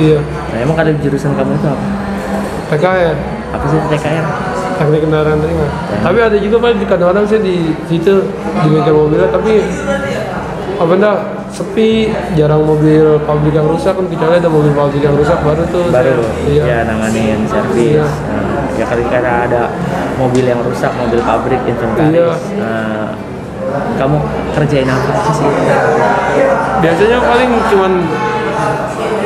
Iya. Nah, emang ada jurusan kamu itu apa? PKR. Apa sih TKR? Teknik kendaraan ringan. Tapi ada juga Pak, kadang-kadang saya di situ di bengkel mobilnya, tapi apa enggak sepi, jarang mobil pabrik yang rusak kan, kecuali ada mobil pabrik yang rusak baru tuh. Iya. Ya nanganin servis. Iya. Nah, ya karena ada mobil yang rusak, mobil pabrik inventaris. Iya. Nah, kamu kerjain apa sih? Biasanya paling cuman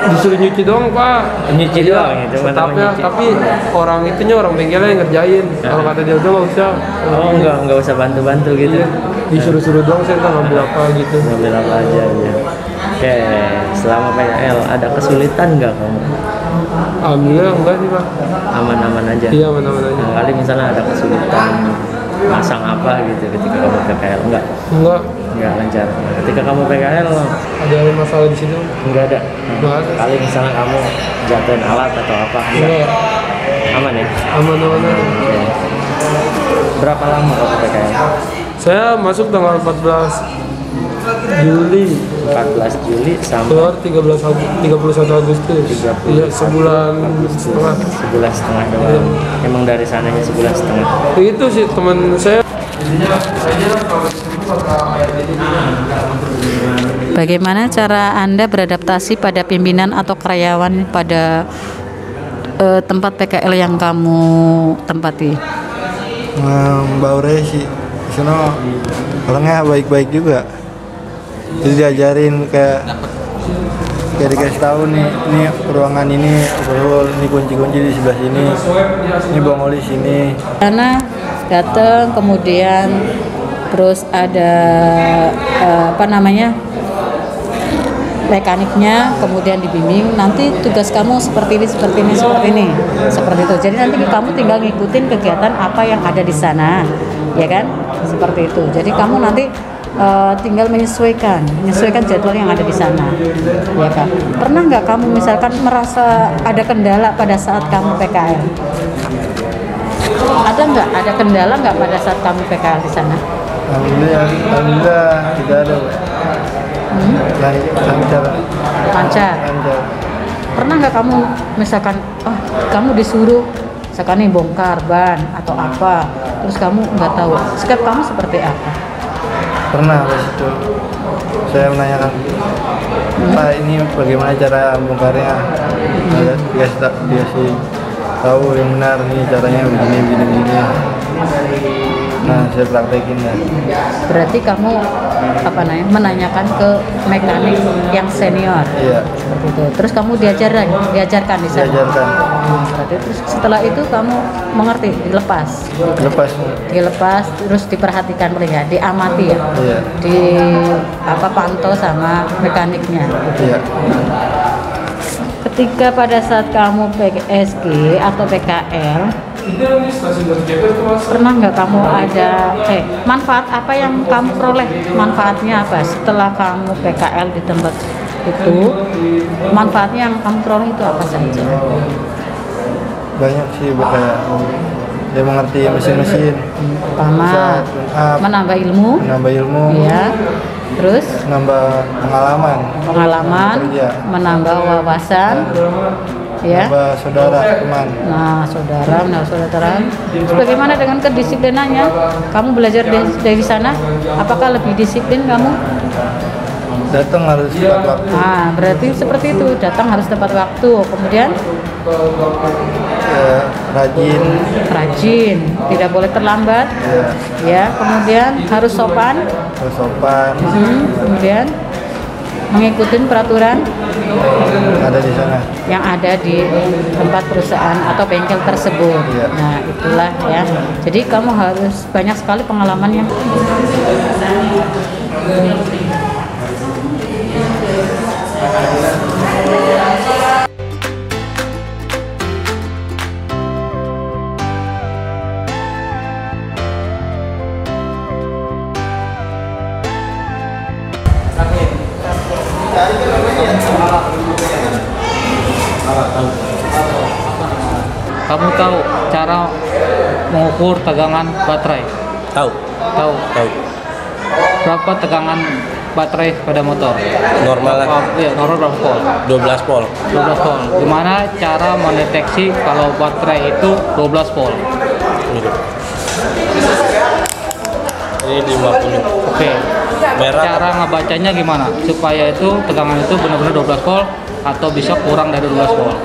disuruh nyuci doang Pak. Nyuci doang ya, cuma Setapnya, nyuci. tapi orang orang bengkelnya yang ngerjain. Kalau kata dia udah nggak usah. Oh enggak usah bantu-bantu gitu. Disuruh-suruh doang, saya ntar ngambil apa gitu. Ngambil apa aja ya. Oke, selama PKL ada kesulitan nggak kamu? Alhamdulillah enggak sih Pak. Aman-aman aja. Iya aman-aman aja. Nah, kali misalnya ada kesulitan masang apa gitu ketika kamu PKL enggak lancar. Nah, ketika kamu PKL Ada masalah di situ? enggak ada. Nggak ada. Kali misalnya kamu jatuhin alat atau apa enggak? Aman ya? Aman-aman aja. Oke. Berapa lama kamu PKL? Saya masuk tanggal 14 Juli, 14 Juli sampai keluar 31 Agustus. Iya, sebulan setengah. sebulan setengah doang. Emang dari sananya sebulan setengah. Itu sih teman saya. Bagaimana cara Anda beradaptasi pada pimpinan atau karyawan pada tempat PKL yang kamu tempati? Mbak Ure sih, di sana orangnya baik-baik juga. Jadi diajarin kayak dikasih tahu nih, ini ruangan ini overhaul, ini kunci-kunci di sebelah sini, ini bongol di sini. Karena datang kemudian terus ada mekaniknya, kemudian dibimbing nanti tugas kamu seperti ini seperti itu. Jadi nanti kamu tinggal ngikutin kegiatan apa yang ada di sana, ya kan, seperti itu. Jadi kamu nanti tinggal menyesuaikan jadwal yang ada di sana, ya kan. Pernah nggak kamu misalkan merasa ada kendala pada saat kamu PKL? Ada kendala nggak pada saat kamu PKL di sana? Alhamdulillah tidak ada. Lancar. Pernah nggak kamu misalkan kamu disuruh misalkan nih bongkar ban atau apa, terus kamu nggak tahu sikap kamu seperti apa? Pernah pas itu saya menanyakan, Pak ini bagaimana cara bongkarnya? Dikasih tahu yang benar, ini caranya begini. Nah, saya praktekin ya. Berarti kamu menanyakan ke mekanik yang senior. Iya. Seperti itu. Terus kamu diajarkan di sana. Diajarkan. Berarti terus setelah itu kamu mengerti, dilepas, terus diperhatikan mereka, diamati ya. Iya. Pantau sama mekaniknya. Iya. Ketika pada saat kamu PSG atau PKL, pernah nggak kamu ada manfaat apa yang kamu peroleh? Manfaatnya apa setelah kamu PKL di tempat itu? Manfaatnya yang kamu peroleh itu apa saja? Banyak sih, kayak dia mengerti mesin-mesin. Pertama, menambah ilmu. Ya. Terus Menambah pengalaman, kerja. Menambah wawasan. Ya. Menambah saudara, teman. Nah, saudara. Terus bagaimana dengan kedisiplinannya? Kamu belajar dari sana, apakah lebih disiplin kamu? Datang harus tepat waktu. Nah, berarti seperti itu, datang harus tepat waktu. Kemudian rajin, tidak boleh terlambat. Ya, kemudian harus sopan. Kemudian mengikuti peraturan ada di sana yang ada di tempat perusahaan atau bengkel tersebut. Nah, itulah ya. Jadi kamu harus banyak sekali pengalaman yang Kamu tahu cara mengukur tegangan baterai? Tahu. Berapa tegangan baterai sepeda motor? Normal lah. Iya, normal berapa volt? 12 volt. 12 volt. Gimana cara mendeteksi kalau baterai itu 12 volt? Gitu. Ini 50. Oke. Merah. Cara ngebacanya gimana? Supaya itu tegangan itu benar-benar 12 volt atau bisa kurang dari 12 volt?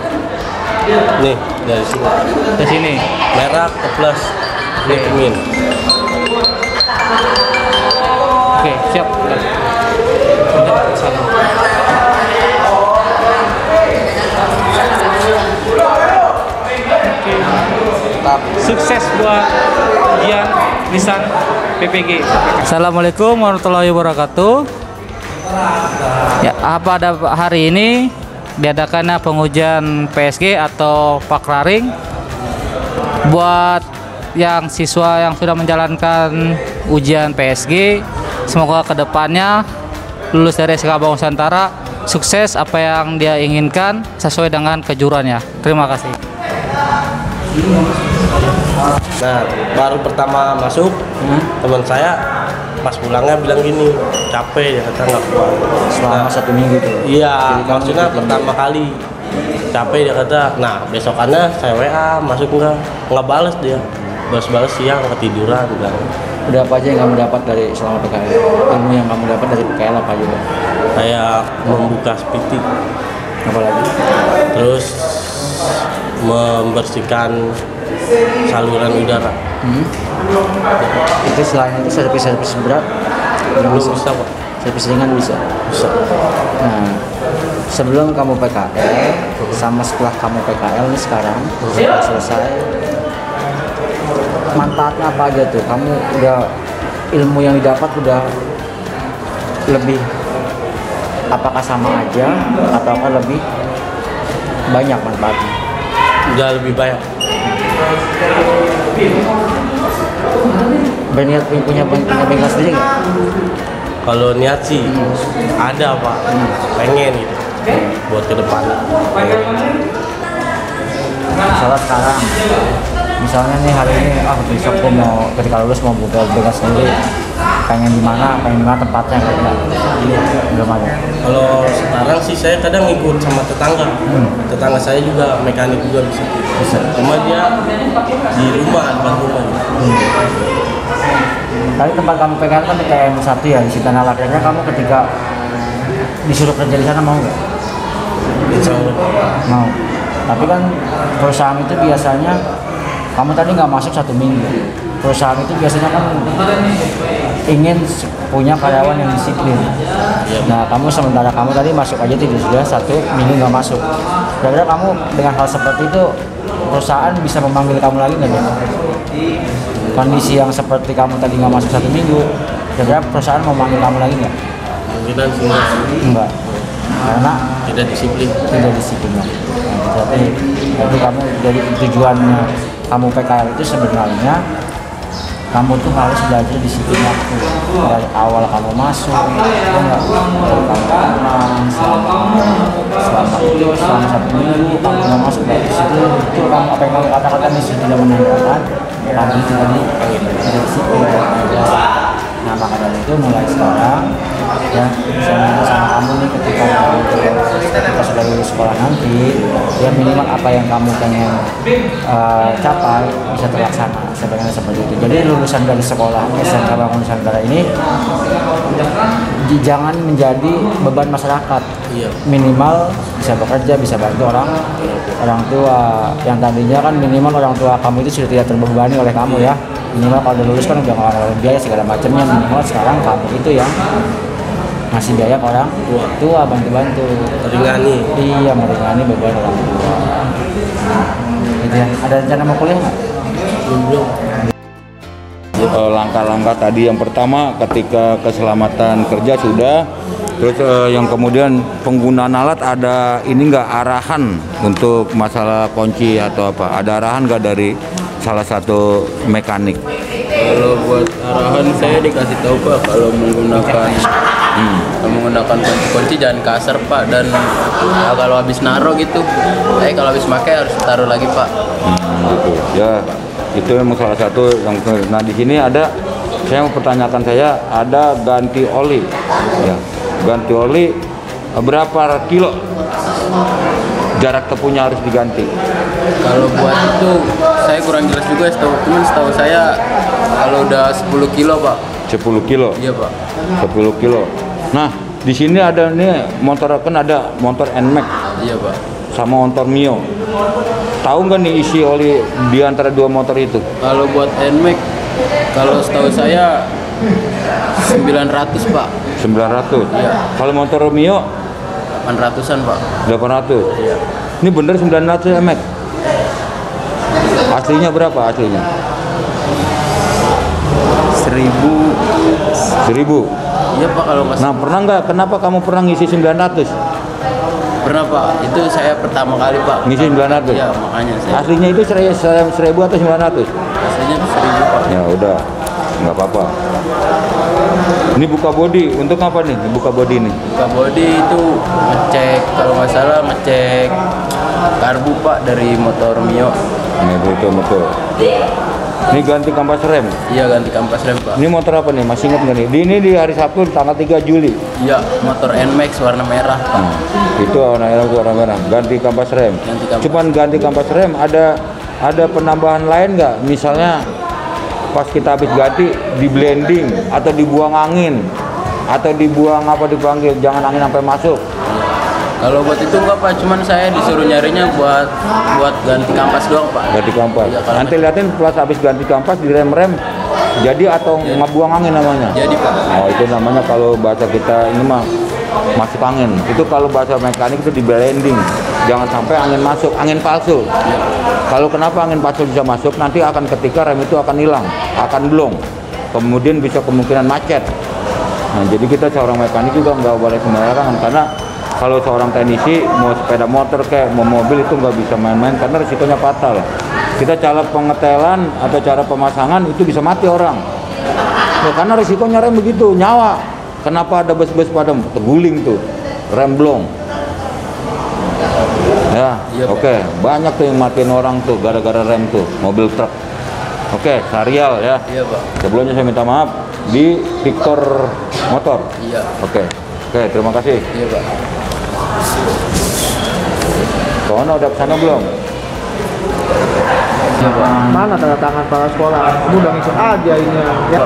Nih, dari sini. Ke sini. Merah ke plus. Ini ke min. Oke, siap. Sukses buat ujian lisan PPG. Assalamualaikum warahmatullahi wabarakatuh. Ya, pada hari ini diadakannya pengujian PSG atau Pakraring buat yang siswa yang sudah menjalankan ujian PSG. Semoga kedepannya lulus dari SK Bangun Nusantara sukses apa yang dia inginkan sesuai dengan kejuruannya. Terima kasih. Nah, baru pertama masuk, teman saya pas pulangnya bilang gini, capek, dia kata nggak kuat. Selama 1 minggu tuh. Iya, maksudnya pertama kali capek dia kata. Nah, besokannya saya WA, masuk nggak balas dia. Balas siang ketiduran bilang. Udah apa aja yang kamu dapat dari selama PKL? Ilmu yang kamu dapat dari PKL apa juga? Kayak membuka spiti, Apalagi? terus membersihkan saluran udara. Itu selain itu servis berat Belum bisa Pak. servis ringan bisa. Bisa. Nah, sebelum kamu PKL sama setelah kamu PKL ini sekarang setelah selesai, manfaatnya apa aja tuh? Kamu udah ilmu yang didapat udah lebih, apakah sama aja ataukah lebih banyak manfaatnya? Udah lebih banyak. Berniat punya bengkel sendiri nggak? Kalau niat sih ada Pak, pengen gitu buat ke depan. Misalnya nih hari ini, besok gue mau ketika lulus mau buka bengkel sendiri, pengen di mana tempatnya kayak belum ada. Kalau sekarang sih saya kadang ikut sama tetangga. Tetangga saya juga mekanik juga bisa. Cuma dia di rumah, depan rumah. Tadi tempat kamu pegang kan PKM 1 ya di Sitana Lakirnya, kamu ketika disuruh kerja di sana mau nggak? Insya Allah. Mau. Tapi kan perusahaan itu biasanya kamu tadi nggak masuk 1 minggu. Perusahaan itu biasanya kan ingin punya karyawan yang disiplin. Nah, kamu sementara kamu tadi masuk aja tidak sudah 1 minggu nggak masuk. Kira-kira kamu dengan hal seperti itu perusahaan bisa memanggil kamu lagi nggak? Kondisi yang seperti kamu tadi nggak masuk 1 minggu, kira-kira perusahaan mau manggil kamu lagi nggak? Kemungkinan sih Enggak, karena tidak disiplin. tidak disiplin. Nah, jadi kamu dari tujuannya kamu PKL itu sebenarnya kamu tuh harus belajar disiplin waktu dari awal kamu masuk, dari kamu pulang, selama 1 minggu kamu nggak masuk dari situ, itu kamu apa yang kamu katakan di situ tidak menandakan kamu itu tadi tidak disiplin. Nah, maka dari itu mulai sekarang ya saya minta sama kamu nih ketika sudah lulus sekolah nanti ya minimal apa yang kamu pengen capai bisa terlaksana sebenarnya seperti itu. Jadi lulusan dari sekolah SMK Bangun Nusantara ini jangan menjadi beban masyarakat. Minimal bisa bekerja, bisa bantu orang tua yang tadinya kan minimal orang tua kamu itu sudah tidak terbebani oleh kamu ya. Minimal kalau udah lulus kan udah ngeluarin biaya segala macamnya, minimal sekarang kamu itu yang ngasih biaya ke orang tua bantu-bantu. Meringangi. Iya, meringangi beban orang tua. Gitu ya. Ada rencana mau kuliah nggak? Belum. Langkah-langkah tadi yang pertama ketika keselamatan kerja sudah, terus yang kemudian penggunaan alat ada ini nggak arahan untuk masalah kunci atau apa? Ada arahan nggak dari salah satu mekanik? Kalau buat arahan saya dikasih tahu Pak, kalau menggunakan kunci jangan kasar Pak, dan kalau habis naruh gitu, kalau habis pakai harus taruh lagi Pak. Gitu. Ya, itu memang salah satu yang. Nah, di sini ada, saya mau pertanyakan, saya ada ganti oli Ya. Ganti oli berapa kilo jarak tepunya harus diganti? Kalau buat itu saya kurang jelas juga, setahu saya kalau udah 10 kilo Pak. 10 kilo? Iya Pak. 10 kilo. Nah, di sini ada nih motor, kan ada motor NMAX. Iya Pak. Sama motor Mio. Tahu nggak nih isi oli di antara dua motor itu? Kalau buat NMAX, kalau setahu saya 900 Pak. 900. Iya. Kalau motor Mio 800-an Pak. 800. Iya. Ini bener 900 NMAX. Aslinya berapa aslinya? 1000. Iya Pak, kalau nggak Nah, pernah nggak? Kenapa kamu pernah ngisi 900? pernah Pak. Itu saya pertama kali Pak. Ngisi 900. Iya, makanya saya. Aslinya itu 1000 atau 900? Aslinya itu 1000 Pak. Ya udah, nggak apa-apa. Ini buka bodi, untuk apa nih buka bodi ini? Buka bodi itu ngecek, kalau nggak salah ngecek karbu Pak dari motor Mio. Nah, betul. Ini ganti kampas rem. Iya, ganti kampas rem Pak. Ini motor apa nih? Masih ingat nggak nih? Ini di hari Sabtu tanggal 3 Juli. Iya, motor NMAX warna merah Pak. Itu warna merah. Ganti kampas rem. Ganti kampas. Cuman ganti kampas rem, ada penambahan lain nggak? Misalnya pas kita habis ganti di blending atau dibuang angin atau dibuang apa dipanggil jangan angin sampai masuk. Kalau buat itu enggak Pak, cuman saya disuruh nyarinya buat ganti kampas doang Pak. Ganti kampas. Iya, kalau Nanti liatin pas habis ganti kampas di rem jadi atau ngebuang angin namanya. Jadi Pak. Oh, itu namanya kalau bahasa kita ini mah masuk angin. Itu kalau bahasa mekanik itu di blending. Jangan sampai angin masuk, angin palsu. Kalau kenapa angin palsu bisa masuk, nanti akan ketika rem itu akan hilang, akan blong. Kemudian bisa kemungkinan macet. Nah, jadi kita seorang mekanik juga nggak boleh sembarangan, karena kalau seorang teknisi mau sepeda motor kayak mau mobil itu nggak bisa main-main karena risikonya fatal. Kita cara pengetelan atau cara pemasangan itu bisa mati orang. Ya, karena risikonya rem begitu, nyawa. Kenapa ada bus-bus pada terguling tuh, rem blong. Ya, Iya, Pak. oke. Banyak tuh yang matiin orang tuh gara-gara rem tuh, mobil truk. Oke, Sarial ya. Iya Pak. Sebelumnya saya minta maaf di Victor Motor. Iya. Oke, terima kasih. Iya Pak. Soalnya udah kesana belum? Iya Pak. Mana tanda tangan kepala sekolah? Kamu udah ngikut aja ini ya.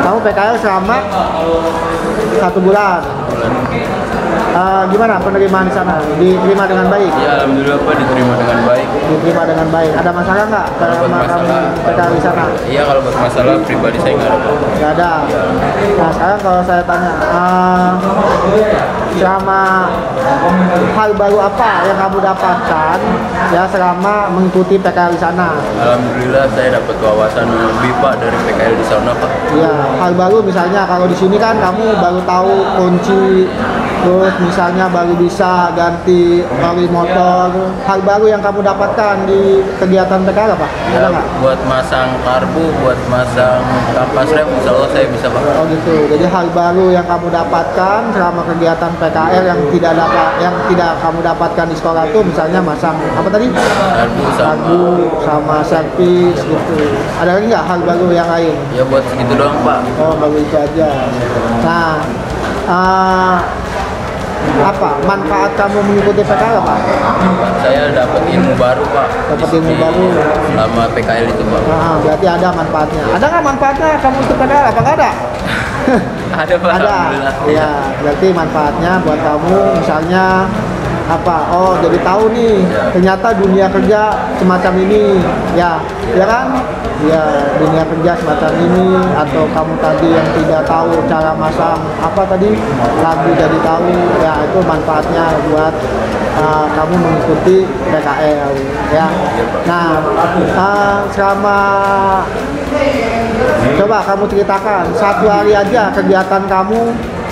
Kamu PKL selama 1 bulan. Gimana penerimaan di sana? Diterima dengan baik? Ya, alhamdulillah Pak, diterima dengan baik. Diterima dengan baik. Ada masalah nggak Kalau buat sama kamu masalah PKL di sana? Iya, kalau buat masalah pribadi saya nggak ada Pak. Nggak ada. Nah sekarang kalau saya tanya, selama hal baru apa yang kamu dapatkan ya selama mengikuti PKL di sana? Alhamdulillah saya dapat wawasan lebih Pak dari PKL di sana Pak. Ya, hal baru misalnya kalau di sini kan kamu baru tahu kunci, terus misalnya baru bisa ganti oli motor. Hal baru yang kamu dapatkan di kegiatan PKL apa? Ya, Ada nggak? buat masang karbu, buat masang kampas rem, insya Allah saya bisa Pak. Oh gitu. Jadi hal baru yang kamu dapatkan selama kegiatan PKL yang tidak kamu dapatkan di sekolah itu misalnya masang apa tadi? Karbu sama servis gitu. Ada lagi nggak hal baru yang lain? ya buat segitu doang Pak. Oh, baru itu aja. Nah, apa manfaat kamu mengikuti PKL apa? Saya dapat ilmu baru Pak. Dapat ilmu baru. Selama PKL itu Pak. Nah, berarti ada manfaatnya. Ada nggak manfaatnya kamu ikut PKL? Apa nggak ada? Ada Pak. Ada. Alhamdulillah. Iya, berarti manfaatnya buat kamu misalnya apa? Oh, jadi tahu nih ternyata dunia kerja semacam ini. Ya kan? Ya, dunia kerja semacam ini. Atau kamu tadi yang tidak tahu cara masang apa tadi lagu jadi tahu. Ya, itu manfaatnya buat kamu mengikuti PKL ya. Nah, selama coba kamu ceritakan 1 hari aja kegiatan kamu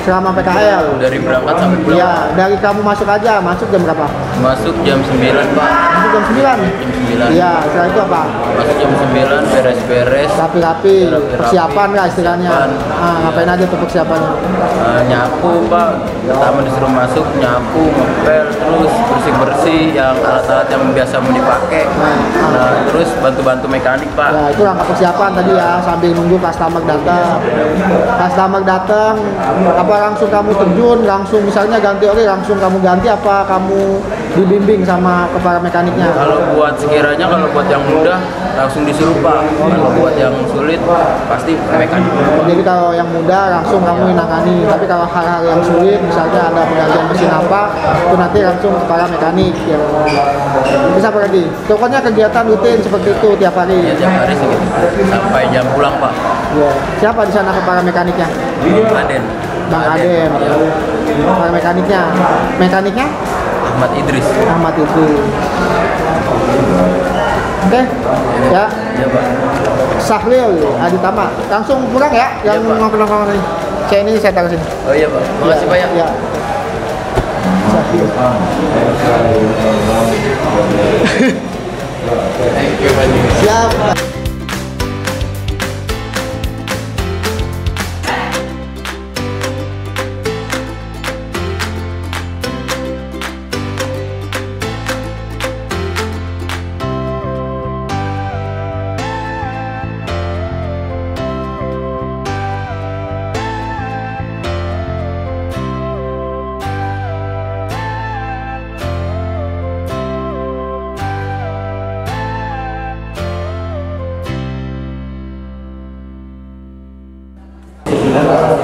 selama PKL. Dari berangkat sampai pulang. Iya, dari kamu masuk aja, masuk jam berapa? Masuk jam 9 Pak. Masuk jam 9? Jam 9. Iya, setelah itu apa? Masuk jam 9, beres-beres. Rapi-rapi, persiapan lah istilahnya. Persiapan. Ngapain aja tuh persiapannya? Nyapu Pak. Pertama disuruh masuk, nyapu, ngepel, terus bersih-bersih yang alat-alat yang biasa mau dipakai. Nah, terus bantu-bantu mekanik Pak. Ya itu langkah persiapan tadi ya, sambil nunggu customer datang. Customer datang, apa langsung kamu terjun, langsung misalnya ganti oli, langsung kamu ganti, apa kamu dibimbing sama kepala mekaniknya? Kalau buat sekiranya kalau buat yang mudah langsung disuruh Pak. Kalau buat yang sulit pasti mekanik. Jadi kalau yang mudah langsung kamu menangani, tapi kalau hal-hal yang sulit, misalnya ada penggantian mesin apa, itu nanti langsung kepala mekanik. Ya. Bisa apa lagi? Pokoknya kegiatan rutin seperti itu tiap hari. Ya, tiap hari segitu sampai jam pulang Pak. Ya. Siapa di sana kepala mekaniknya? Aden. Bang Aden. Kepala mekaniknya. Mekaniknya? Ahmad Idris. Ahmad Idris. Oke, ya. Iya Pak. Sahril Aditama. Langsung pulang ya, yang Iya, Pak. mau pulang ini. Saya ini saya taruh sini. Oh iya Pak. Makasih Pak ya. Ya. Sahril. Siap.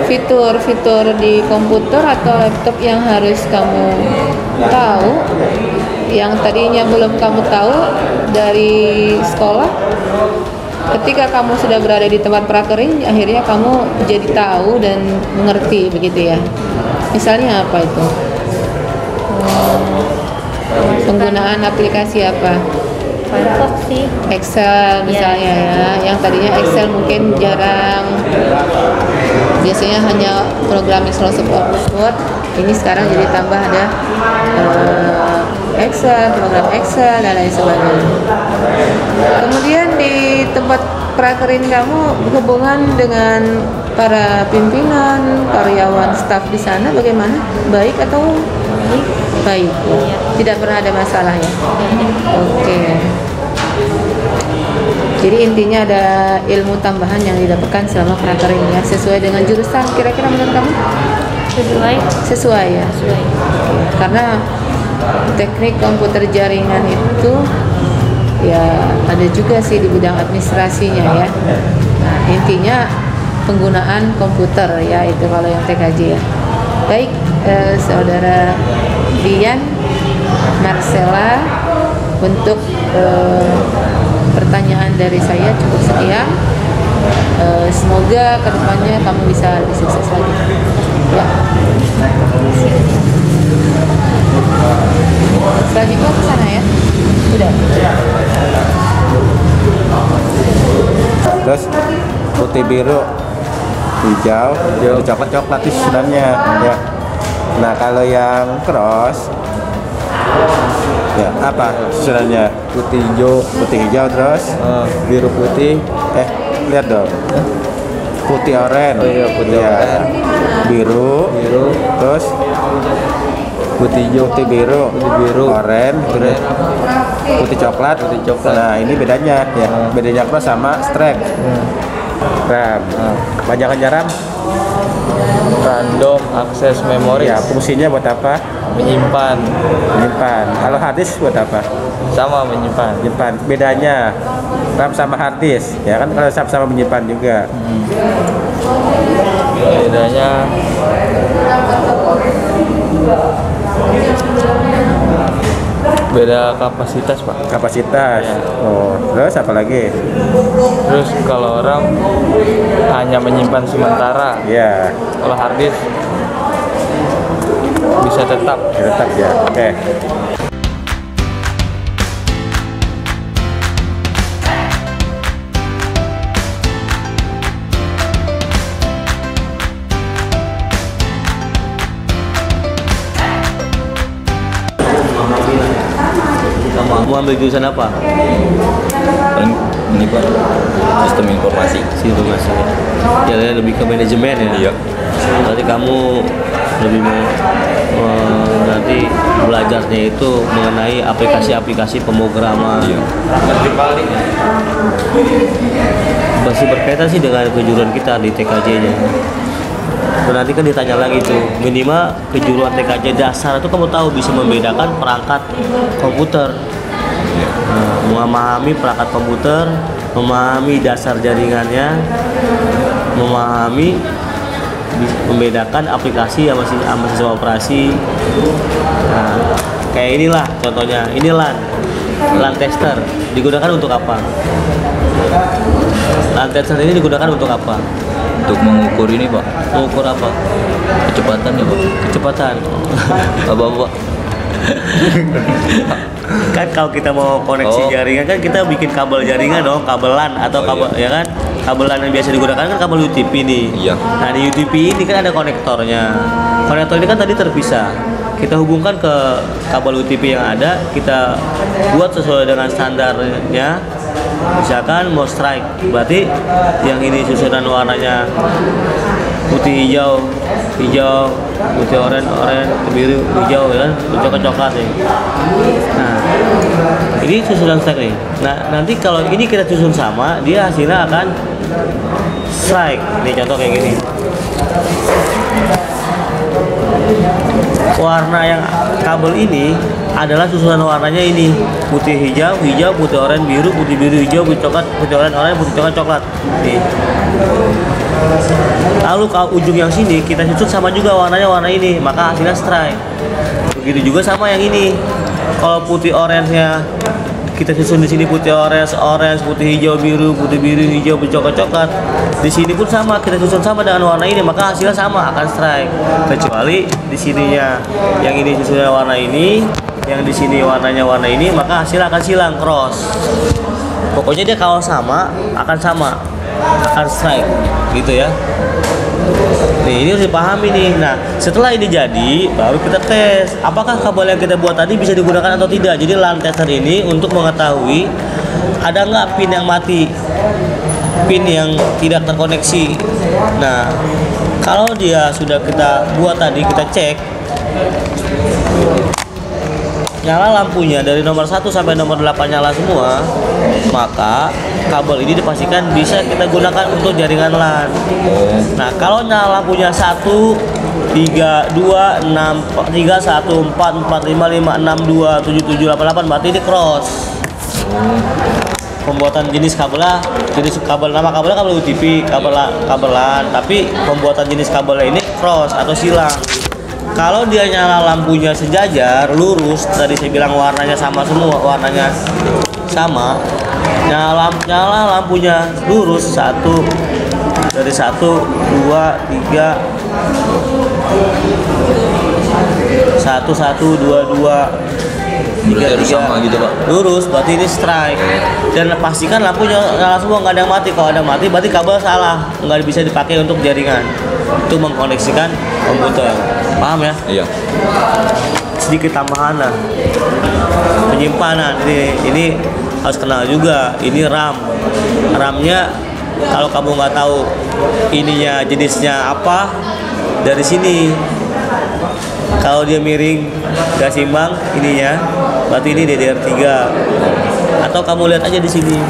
Fitur-fitur di komputer atau laptop yang harus kamu tahu, yang tadinya belum kamu tahu dari sekolah, ketika kamu sudah berada di tempat prakering, akhirnya kamu jadi tahu dan mengerti, begitu ya. Misalnya apa itu? Penggunaan aplikasi apa? Firefox sih. Excel misalnya ya, yang tadinya Excel mungkin jarang, biasanya hanya program Microsoft Word, ini sekarang jadi tambah ada Excel, program Excel dan lain sebagainya. Kemudian di tempat prakerin kamu, hubungan dengan para pimpinan, karyawan, staf di sana bagaimana? Baik atau baik? Tidak pernah ada masalah ya? Oke. Jadi intinya ada ilmu tambahan yang didapatkan selama prakerin ya, sesuai dengan jurusan kira-kira menurut kamu? Sesuai ya? Sesuai. Karena teknik komputer jaringan itu ya ada juga sih di bidang administrasinya ya. Nah, intinya penggunaan komputer ya, itu kalau yang TKJ ya. Baik, saudara Dian, Marcella, untuk pertanyaan dari saya cukup sekian. Semoga kedepannya kamu bisa lebih sukses lagi. Ya. Selanjutnya ke sana ya. Sudah. Terus putih biru, hijau, coklat coklat itu sebenarnya ya. Nah kalau yang cross ya apa sebenarnya? Putih hijau terus biru putih, lihat dong, putih oranye, oh iya putih oranye, biru terus putih hijau, putih biru, oranye, putih coklat. Nah ini bedanya ya, bedanya cross sama strike. RAM, panjangannya RAM random access memory. Ya, fungsinya buat apa? Menyimpan. Kalau hard disk buat apa? Sama, menyimpan. Bedanya RAM sama hard disk, ya kan? Kalau sama menyimpan juga. Bedanya beda kapasitas Pak. Kapasitas ya. Oh terus apa lagi? Terus kalau RAM hanya menyimpan sementara ya, kalau hard disk bisa tetap ya. Oke. Mau ambil jurusan apa? Ini Pak, sistem informasi. Ya lebih ke manajemen ya. Iya. Berarti kamu lebih nanti belajarnya itu mengenai aplikasi-aplikasi pemrograman. Masih berkaitan sih dengan kejuruan kita di TKJ-nya. Dan nanti kan ditanya lagi tuh, minimal kejuruan TKJ dasar itu kamu tahu bisa membedakan perangkat komputer. Memahami perangkat komputer, memahami dasar jaringannya, membedakan aplikasi sama sistem operasi. Nah, kayak inilah contohnya, ini LAN tester digunakan untuk apa? LAN tester ini digunakan untuk apa? Untuk mengukur ini Pak. Mengukur apa? Kecepatan ya Pak. Kecepatan. Apa? Kan kalau kita mau koneksi jaringan kan kita bikin kabel jaringan dong, kabel LAN atau kabel ya kan, kabel LAN yang biasa digunakan kan kabel UTP nih. Iya. Nah di UTP ini kan ada konektornya. Konektor ini kan tadi terpisah. Kita hubungkan ke kabel UTP yang ada, kita buat sesuai dengan standarnya. Misalkan mau strike, berarti yang ini susunan warnanya putih hijau, putih oranye, biru, hijau ya, coklat nih. Nah, ini susunan strike nih. Nah, nanti kalau ini kita susun sama, dia hasilnya akan strike. Ini contoh kayak gini. Warna yang kabel ini adalah susunan warnanya ini, putih hijau, putih oranye, biru, putih biru, hijau, putih coklat, putih oranye, putih coklat. Nih. Lalu kalau ujung yang sini kita susun sama juga warnanya warna ini, maka hasilnya strike. Begitu juga sama yang ini. Kalau putih orange-nya kita susun di sini putih orange, putih hijau, putih biru, hijau, putih coklat. Di sini pun sama, kita susun sama dengan warna ini, maka hasilnya sama, akan strike. Kecuali di sininya yang ini susunnya warna ini, yang di sini warnanya warna ini, maka hasilnya akan silang, cross. Pokoknya dia kalau sama, akan strike, gitu ya. Nih, ini harus dipahami nih. Nah, setelah ini jadi, baru kita tes apakah kabel yang kita buat tadi bisa digunakan atau tidak. Jadi LAN tester ini untuk mengetahui ada nggak pin yang mati, pin yang tidak terkoneksi. Nah, kalau dia sudah kita buat tadi, kita cek nyala lampunya dari nomor 1 sampai nomor 8 nyala semua, maka kabel ini dipastikan bisa kita gunakan untuk jaringan LAN. Nah, kalau nyala lampunya 1, 3, 2, 6, 3, 1, 4, 4, 5, 5, 6, 2, 7, 7, 8, 8, berarti ini cross. Pembuatan jenis kabelnya, nama kabelnya kabel UTP, kabel LAN, tapi pembuatan jenis kabelnya ini cross atau silang. Kalau dia nyala lampunya sejajar, lurus, tadi saya bilang warnanya sama semua, warnanya sama, nyala lampunya lurus, dari 1, 2, 3, 1, 1, 2, 2, 3, 3, sama gitu Pak. lurus, berarti ini strike. Dan pastikan lampunya nyala semua, nggak ada yang mati. Kalau ada yang mati, berarti kabel salah, nggak bisa dipakai untuk jaringan. Itu mengkoneksikan komputer. Paham ya? Iya. Sedikit tambahan lah, penyimpanan ini harus kenal juga. Ini RAM-nya kalau kamu nggak tahu ininya jenisnya apa, dari sini kalau dia miring nggak simbang ininya, berarti ini DDR3. Atau kamu lihat aja di sini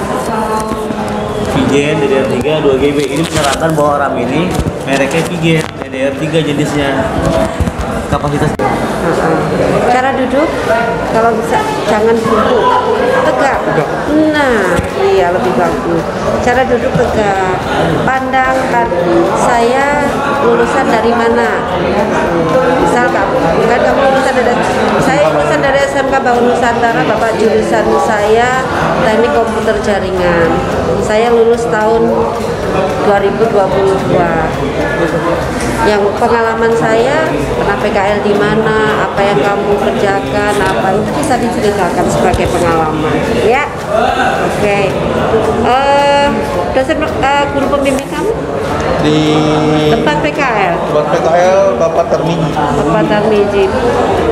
Vigen DDR3 2GB, ini menerangkan bahwa RAM ini mereknya Vigen DDR3 jenisnya. Kapasitas cara duduk kalau bisa jangan duduk tegak. Nah, iya lebih bagus. Cara duduk tegak. Pandang kan saya lulusan dari mana? Misal kamu lulusan dari saya lulusan dari SMK Bangun Nusantara, Bapak jurusan saya Teknik Komputer Jaringan. Saya lulus tahun 2022. Yang pengalaman saya pernah PKL di mana, apa yang kamu kerjakan, apa itu bisa diceritakan sebagai pengalaman, ya. Oke. Dosen guru pembimbing kamu Di tempat PKL? tempat PKL Bapak Tarmiji. Bapak Tarmiji.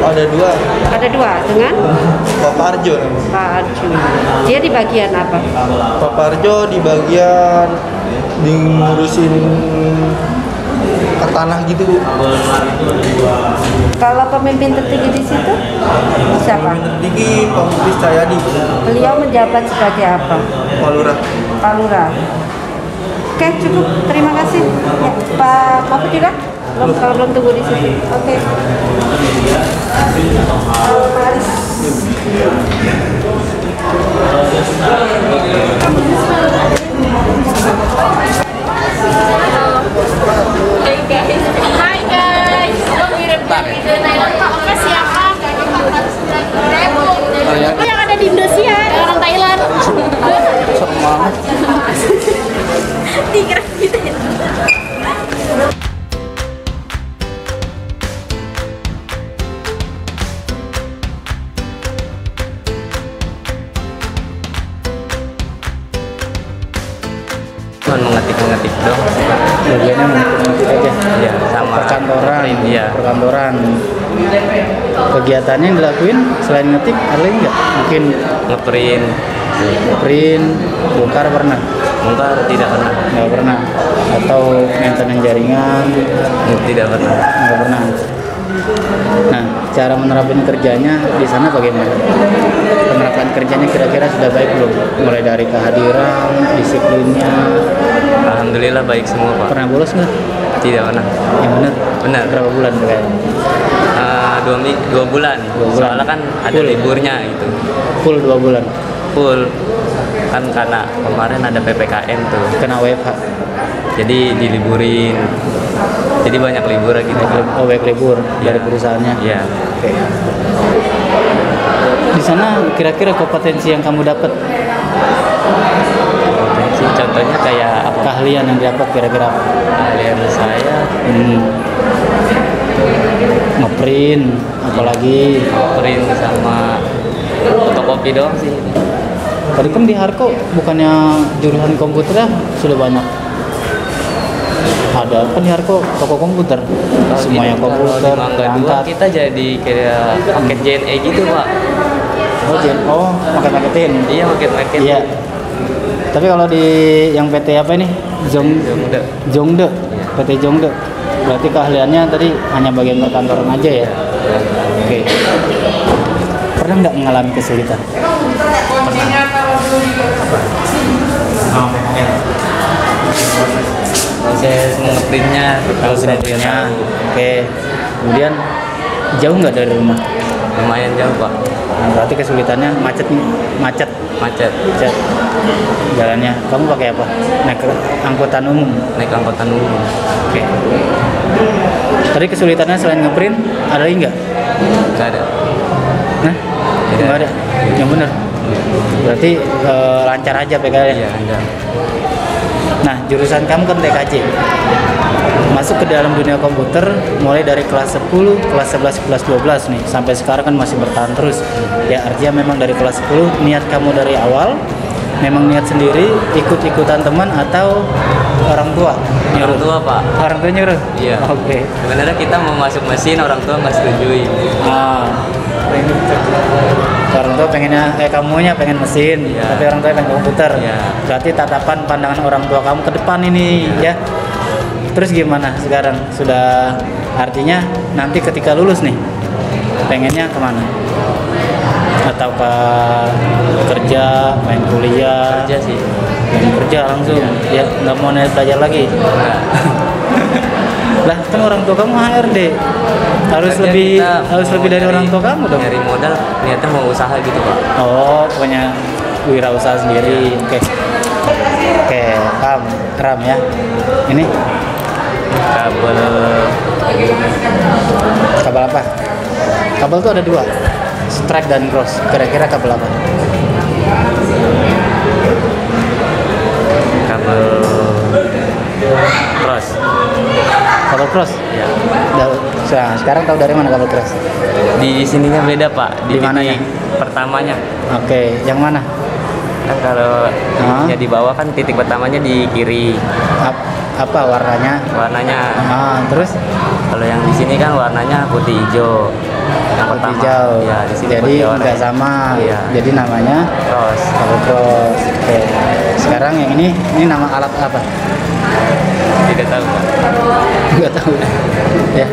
Ada dua. Ada dua dengan Pak Parjo namanya. Pak Arju. Dia di bagian apa? Pak Parjo di bagian ngurusin ke tanah gitu. Kalau pemimpin tertinggi di situ siapa? Pemimpin tertinggi Pak Muklis Cahyadi. Beliau menjabat sebagai apa? Pak Lurah. Pak Lurah. Oke, cukup. Terima kasih. Ya, Pak Mahfud juga? Kalau belum tunggu di situ. Oke. Pak Aris. Hai guys, aku ngirim video Thailand Pak, makasih ya Pak. Apa yang ada di Indonesia, orang Thailand. Semangat. Dikira gitu ya. Cuma mengetik dong. Bagiannya mengetik aja. Iya, sama perkantoran. Iya. Perkantoran. Kegiatannya yang dilakuin selain ngetik ada lagi nggak? Mungkin ngeprint, bongkar pernah? Bongkar tidak pernah. Nggak pernah. Atau maintenance jaringan? Tidak pernah. Nggak pernah. Nah, cara menerapkan kerjanya di sana bagaimana? Penerapan kerjanya kira-kira sudah baik belum? Mulai dari kehadiran, disiplinnya. Alhamdulillah baik semua Pak. Pernah bolos nggak? Tidak pernah. Yang benar? Benar. Berapa bulan kayaknya? 2 bulan. Soalnya kan ada Full. liburnya gitu. Full 2 bulan. Full. Kan karena kemarin ada PPKM tuh. Kena WFH. Jadi diliburin. Jadi banyak libur gitu. Oh, banyak libur dari perusahaannya. Iya. Oke. Di sana kira-kira kompetensi yang kamu dapat? Kompetensi contohnya kayak apa? Keahlian yang didapat kira-kira? Keahlian saya ngeprint, apalagi ngeprint sama fotokopi doang sih. Tadi kan di Harko bukannya jurusan komputer sudah banyak? Ada kan di Harko toko komputer, semuanya komputer. Kalau di Mangga 2 kita jadi kayak paket JNE gitu Pak. Oh, paket-paketin. Iya, paket-paket. Iya. Tapi kalau di yang PT apa ini? Jongde. PT Jongde. Berarti keahliannya tadi hanya bagian perkantoran aja ya? Oke. Pernah nggak mengalami kesulitan? Proses ngeprintnya, oke. Kemudian jauh nggak dari rumah? Lumayan jauh Pak. Nah, berarti kesulitannya macet. Jalannya, kamu pakai apa? Naik angkutan umum. Oke. Tadi kesulitannya selain ngeprint ada lagi nggak? Nggak ada. Nah, nggak ada. Yang benar. Berarti lancar aja PKL. Iya, lancar. Nah, jurusan kamu kan TKJ. Masuk ke dalam dunia komputer mulai dari kelas 10, kelas 11, kelas 12 nih. Sampai sekarang kan masih bertahan terus. Ya, artinya memang dari kelas 10 niat kamu dari awal memang niat sendiri, ikut-ikutan teman atau orang tua? Orang tua Pak. Orang tua nyuruh? Iya. Oke. Sebenarnya kita mau masuk mesin, orang tua nggak setujuin. Orang tua pengennya, kamunya pengen mesin, tapi orang tua pengen komputer. Berarti tatapan pandangan orang tua kamu ke depan ini, ya. Terus gimana sekarang? Sudah artinya nanti ketika lulus nih, pengennya kemana? Atau ke kerja, main kuliah? Kerja sih. Main kerja langsung, ya nggak mau belajar lagi. Lah kan orang tua kamu HRD, harus lebih dari orang tua kamu dong. Nyari modal, niatnya mau usaha gitu Pak. Oh, punya wirausaha sendiri. Oke, Ram ya. Ini kabel apa? Kabel tuh ada 2, strike dan cross. Kira-kira kabel apa? Kabel cross. Kabel cross? Ya. Nah, sekarang tahu dari mana kabel cross? Di sininya beda Pak. Di mananya? Pertamanya. Oke, yang mana? Kan kalau ya di bawah kan titik pertamanya di kiri. Apa warnanya? Terus? Kalau yang di sini kan warnanya putih hijau. Yang putih pertama. hijau. Ya, di sini jadi nggak sama. Iya. Jadi namanya cross. Kabel cross. Oke. Sekarang yang ini nama alat apa? Tidak tahu Pak. Nggak tahu. Ya,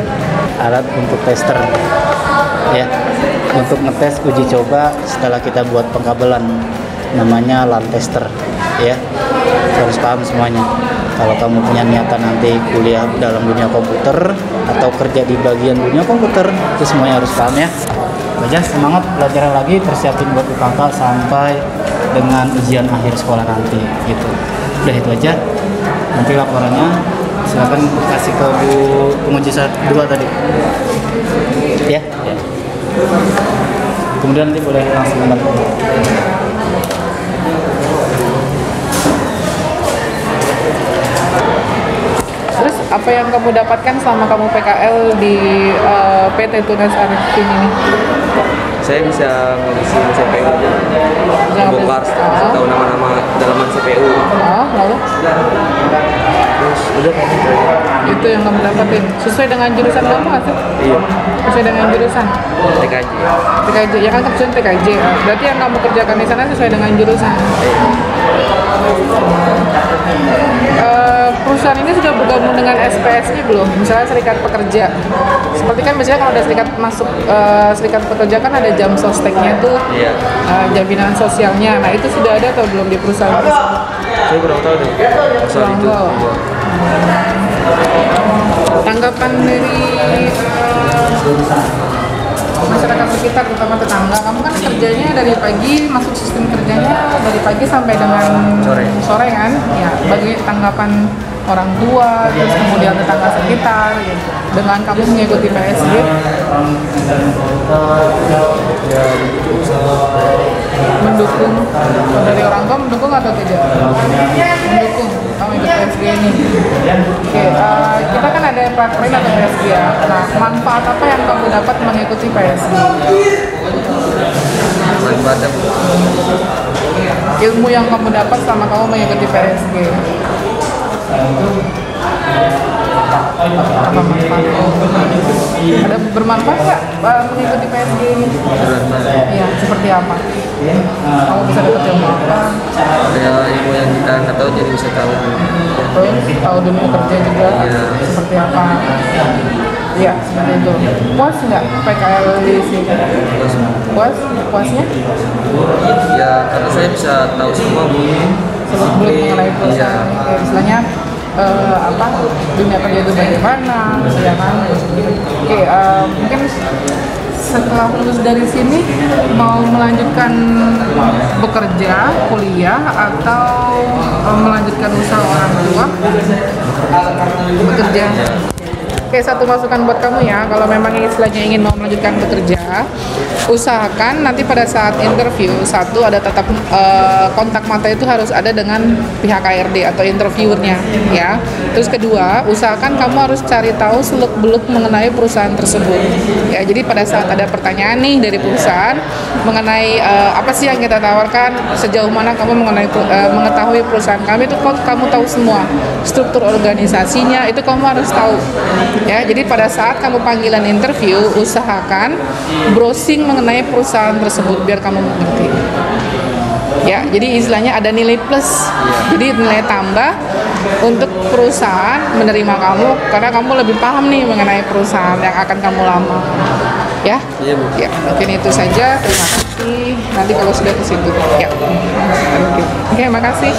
alat untuk tester. Ya, untuk ngetes uji coba setelah kita buat pengkabelan, namanya LAN tester. Ya, harus paham semuanya. Kalau kamu punya niatan nanti kuliah dalam dunia komputer atau kerja di bagian dunia komputer, itu semuanya harus paham ya. Baca semangat belajar lagi, persiapin buat UKK sampai dengan ujian akhir sekolah nanti gitu. Udah itu aja. Nanti laporannya silakan kasih ke Bu penguji 2 tadi. Ya. Kemudian nanti boleh langsung mendapat. Terus apa yang kamu dapatkan selama kamu PKL di PT Tunas Arifin ini? Saya bisa ngabisin CPU, bongkar, tahu nama-nama dalaman CPU. Lalu? Terus udah kan itu yang kamu dapatin. Sesuai dengan jurusan kamu nggak sih? Iya. Sesuai dengan jurusan? TKJ. TKJ, ya kan kebetulan TKJ. Berarti yang kamu kerjakan di sana sesuai dengan jurusan. Perusahaan ini sudah bergabung dengan SPS-nya belum? Misalnya serikat pekerja. Seperti kan biasanya kalau ada serikat masuk serikat pekerja kan ada jam sosteknya tuh, jaminan sosialnya. Nah itu sudah ada atau belum di perusahaan tersebut? Saya kurang tahu deh soal itu. Tanggapan dari masyarakat sekitar, terutama tetangga, kamu kan kerjanya dari pagi, masuk sistem kerjanya dari pagi sampai dengan sore kan? Ya, bagi tanggapan orang tua, terus kemudian tetangga sekitar, gitu. Dengan kamu mengikuti PSG, mendukung dari orang tua, mendukung atau tidak? Mendukung kamu ikut PSG ini. Oke, kita kan ada prakerin atau PSG ya. Nah, manfaat apa yang kamu dapat mengikuti PSG? Manfaatnya ilmu yang kamu dapat selama kamu mengikuti PSG. Apa manfaatnya? Ada bermanfaat nggak mengikuti PSG ini? Iya, seperti apa? Kamu bisa dapat ilmu apa? Ada ilmu yang kita nggak tahu jadi bisa tahu. Terus tahu dunia kerja juga seperti apa? Iya, seperti itu. Puas nggak PKL di sini? Puas? Puasnya? Ya, karena saya bisa tahu semua Bu. Belum mengenai perusahaan. Ya, istilahnya apa dunia kerja itu bagaimana, ya kan? Oke, mungkin setelah lulus dari sini mau melanjutkan bekerja, kuliah, atau melanjutkan usaha orang tua, bekerja. Oke, satu masukan buat kamu ya, kalau memang istilahnya ingin mau melanjutkan bekerja, usahakan nanti pada saat interview, satu ada tatap kontak mata itu harus ada dengan pihak HRD atau interviewernya ya. Terus kedua, usahakan kamu harus cari tahu seluk-beluk mengenai perusahaan tersebut ya. Jadi pada saat ada pertanyaan nih dari perusahaan mengenai apa sih yang kita tawarkan, sejauh mana kamu mengetahui perusahaan kami, itu kamu tahu semua struktur organisasinya, itu kamu harus tahu ya. Jadi pada saat kamu panggilan interview, usahakan browsing mengenai perusahaan tersebut biar kamu mengerti ya. Jadi istilahnya ada nilai plus, jadi nilai tambah untuk perusahaan menerima kamu karena kamu lebih paham nih mengenai perusahaan yang akan kamu lamar ya. Iya Bu. Ya, mungkin itu saja, terima kasih. Nanti kalau sudah ke situ ya. Oke, makasih.